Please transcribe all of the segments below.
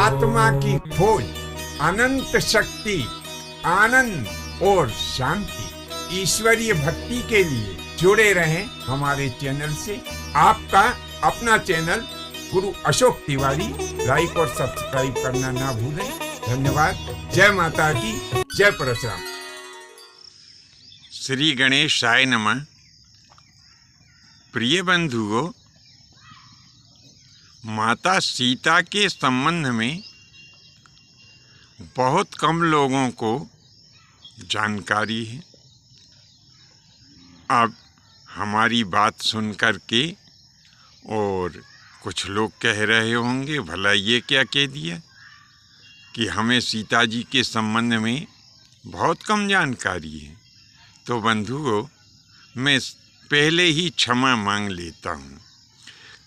आत्मा की खोज, अनंत शक्ति, आनंद और शांति, ईश्वरीय भक्ति के लिए जुड़े रहें हमारे चैनल से। आपका अपना चैनल गुरु अशोक तिवारी, लाइक और सब्सक्राइब करना ना भूलें। धन्यवाद। जय माता की, जय परशुराम। श्री गणेशाय नमः। प्रिय बंधुओं, माता सीता के संबंध में बहुत कम लोगों को जानकारी है। अब हमारी बात सुन कर के और कुछ लोग कह रहे होंगे, भला ये क्या कह दिया कि हमें सीता जी के संबंध में बहुत कम जानकारी है। तो बंधुओं, मैं पहले ही क्षमा मांग लेता हूँ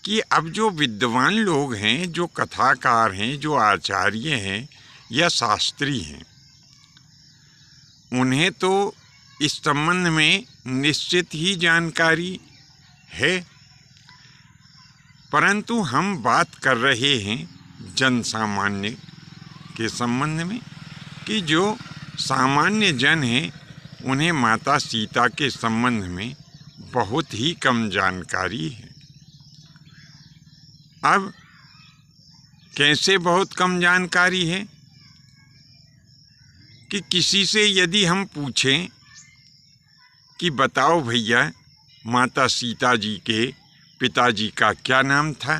कि अब जो विद्वान लोग हैं, जो कथाकार हैं, जो आचार्य हैं या शास्त्री हैं, उन्हें तो इस संबंध में निश्चित ही जानकारी है, परंतु हम बात कर रहे हैं जन सामान्य के संबंध में कि जो सामान्य जन हैं उन्हें माता सीता के संबंध में बहुत ही कम जानकारी है। अब कैसे बहुत कम जानकारी है कि किसी से यदि हम पूछें कि बताओ भैया, माता सीता जी के पिताजी का क्या नाम था,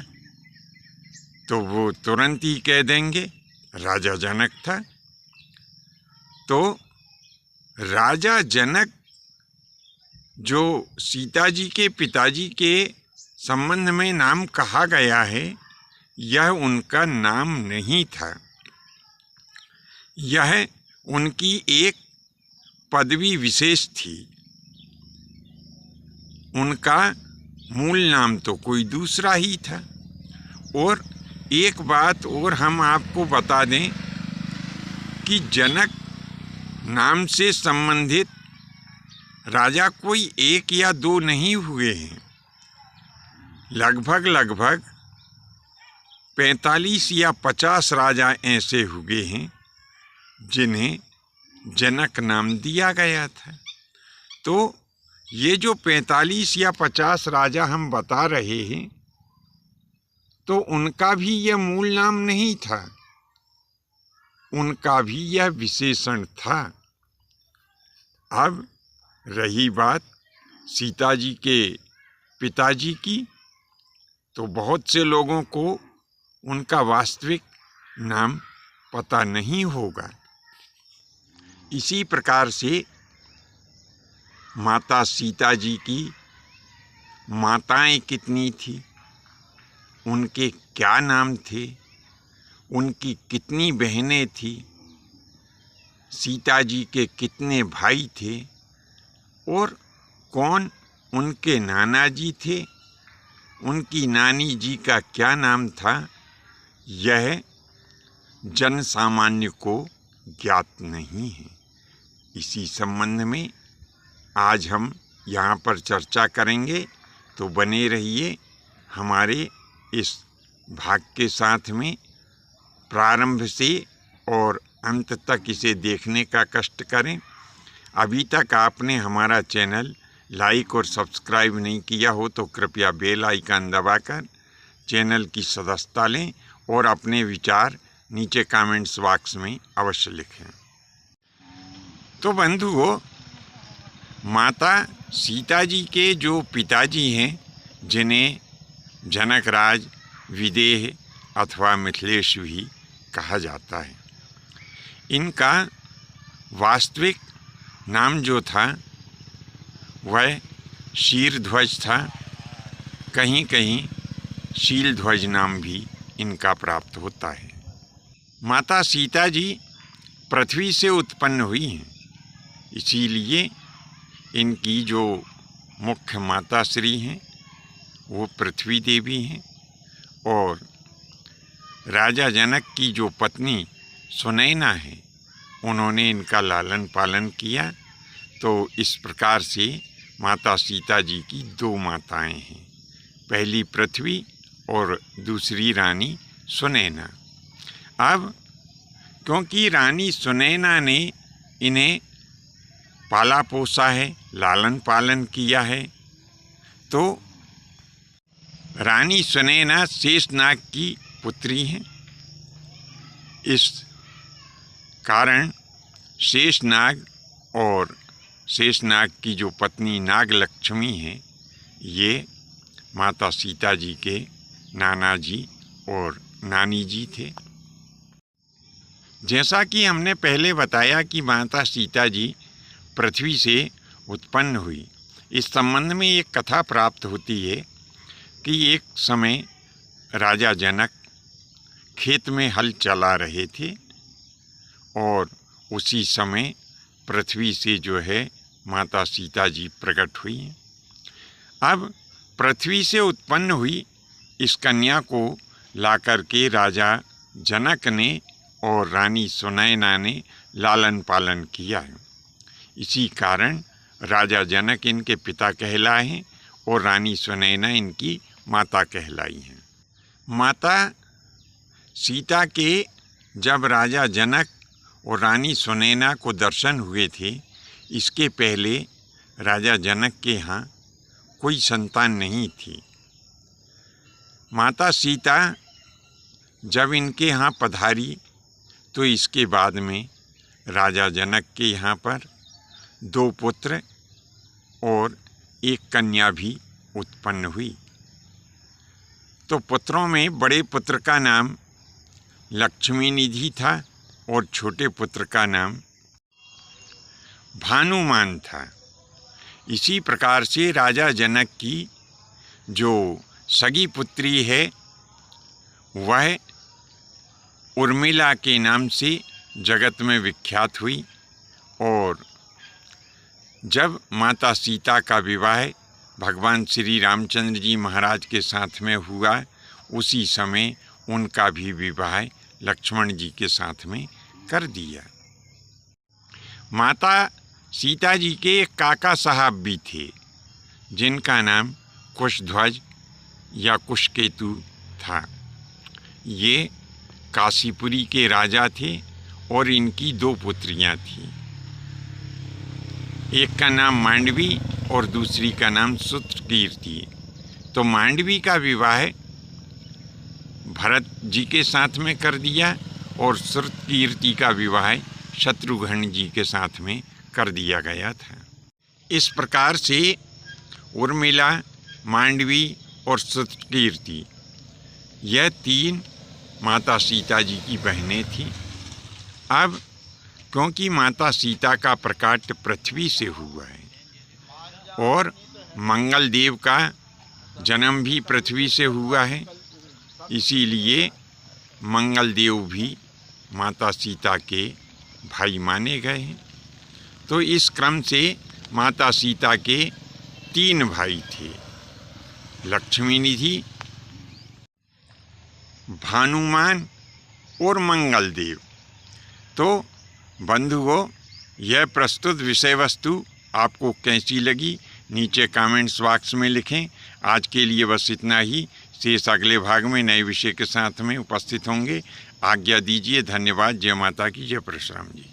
तो वो तुरंत ही कह देंगे राजा जनक था। तो राजा जनक जो सीता जी के पिताजी के संबंध में नाम कहा गया है, यह उनका नाम नहीं था। यह उनकी एक पदवी विशेष थी। उनका मूल नाम तो कोई दूसरा ही था। और एक बात और हम आपको बता दें कि जनक नाम से संबंधित राजा कोई एक या दो नहीं हुए हैं। लगभग 45 या 50 राजा ऐसे हुए हैं जिन्हें जनक नाम दिया गया था। तो ये जो 45 या 50 राजा हम बता रहे हैं, तो उनका भी यह मूल नाम नहीं था, उनका भी यह विशेषण था। अब रही बात सीता जी के पिताजी की, तो बहुत से लोगों को उनका वास्तविक नाम पता नहीं होगा। इसी प्रकार से माता सीता जी की माताएं कितनी थी, उनके क्या नाम थे, उनकी कितनी बहनें थी, सीता जी के कितने भाई थे और कौन उनके नाना जी थे, उनकी नानी जी का क्या नाम था, यह जन सामान्य को ज्ञात नहीं है। इसी संबंध में आज हम यहाँ पर चर्चा करेंगे, तो बने रहिए हमारे इस भाग के साथ में। प्रारंभ से और अंत तक इसे देखने का कष्ट करें। अभी तक आपने हमारा चैनल लाइक और सब्सक्राइब नहीं किया हो तो कृपया बेल आइकन दबाकर चैनल की सदस्यता लें और अपने विचार नीचे कमेंट्स बॉक्स में अवश्य लिखें। तो बंधुओं, माता सीता जी के जो पिताजी हैं, जिन्हें जनकराज, विदेह अथवा मिथिलेश भी कहा जाता है, इनका वास्तविक नाम जो था वह शीरध्वज था। कहीं कहीं शीलध्वज नाम भी इनका प्राप्त होता है। माता सीता जी पृथ्वी से उत्पन्न हुई हैं, इसीलिए इनकी जो मुख्य माता श्री हैं वो पृथ्वी देवी हैं। और राजा जनक की जो पत्नी सुनैना है, उन्होंने इनका लालन पालन किया। तो इस प्रकार से माता सीता जी की दो माताएं हैं, पहली पृथ्वी और दूसरी रानी सुनैना। अब क्योंकि रानी सुनैना ने इन्हें पाला पोसा है, लालन पालन किया है, तो रानी सुनैना शेषनाग की पुत्री हैं। इस कारण शेषनाग और शेषनाग की जो पत्नी नागलक्ष्मी है, ये माता सीता जी के नाना जी और नानी जी थे। जैसा कि हमने पहले बताया कि माता सीता जी पृथ्वी से उत्पन्न हुई, इस संबंध में एक कथा प्राप्त होती है कि एक समय राजा जनक खेत में हल चला रहे थे और उसी समय पृथ्वी से जो है माता सीता जी प्रकट हुई हैं। अब पृथ्वी से उत्पन्न हुई इस कन्या को लाकर के राजा जनक ने और रानी सुनैना ने लालन पालन किया है। इसी कारण राजा जनक इनके पिता कहलाए हैं और रानी सुनैना इनकी माता कहलाई हैं। माता सीता के जब राजा जनक और रानी सुनैना को दर्शन हुए थे, इसके पहले राजा जनक के यहाँ कोई संतान नहीं थी। माता सीता जब इनके यहाँ पधारी तो इसके बाद में राजा जनक के यहाँ पर 2 पुत्र और 1 कन्या भी उत्पन्न हुई। तो पुत्रों में बड़े पुत्र का नाम लक्ष्मी निधि था और छोटे पुत्र का नाम भानुमान था। इसी प्रकार से राजा जनक की जो सगी पुत्री है वह उर्मिला के नाम से जगत में विख्यात हुई और जब माता सीता का विवाह भगवान श्री रामचंद्र जी महाराज के साथ में हुआ, उसी समय उनका भी विवाह लक्ष्मण जी के साथ में कर दिया। माता सीता जी के एक काका साहब भी थे जिनका नाम कुशध्वज या कुशकेतु था। ये काशीपुरी के राजा थे और इनकी 2 पुत्रियां थीं। एक का नाम मांडवी और दूसरी का नाम सूत्रकीर्ति। तो मांडवी का विवाह भरत जी के साथ में कर दिया और सूत्रकीर्ति का विवाह शत्रुघ्न जी के साथ में कर दिया गया था। इस प्रकार से उर्मिला, मांडवी और सूत्रकीर्ति यह 3 माता सीता जी की बहनें थीं। अब क्योंकि माता सीता का प्रकाट पृथ्वी से हुआ है और मंगल देव का जन्म भी पृथ्वी से हुआ है, इसीलिए मंगल देव भी माता सीता के भाई माने गए हैं। तो इस क्रम से माता सीता के 3 भाई थे, लक्ष्मी निधि, भानुमान और मंगल देव। तो बंधुओं, यह प्रस्तुत विषय वस्तु आपको कैसी लगी नीचे कमेंट्स बॉक्स में लिखें। आज के लिए बस इतना ही। शेष अगले भाग में नए विषय के साथ में उपस्थित होंगे। आज्ञा दीजिए। धन्यवाद। जय माता की, जय परशुराम जी।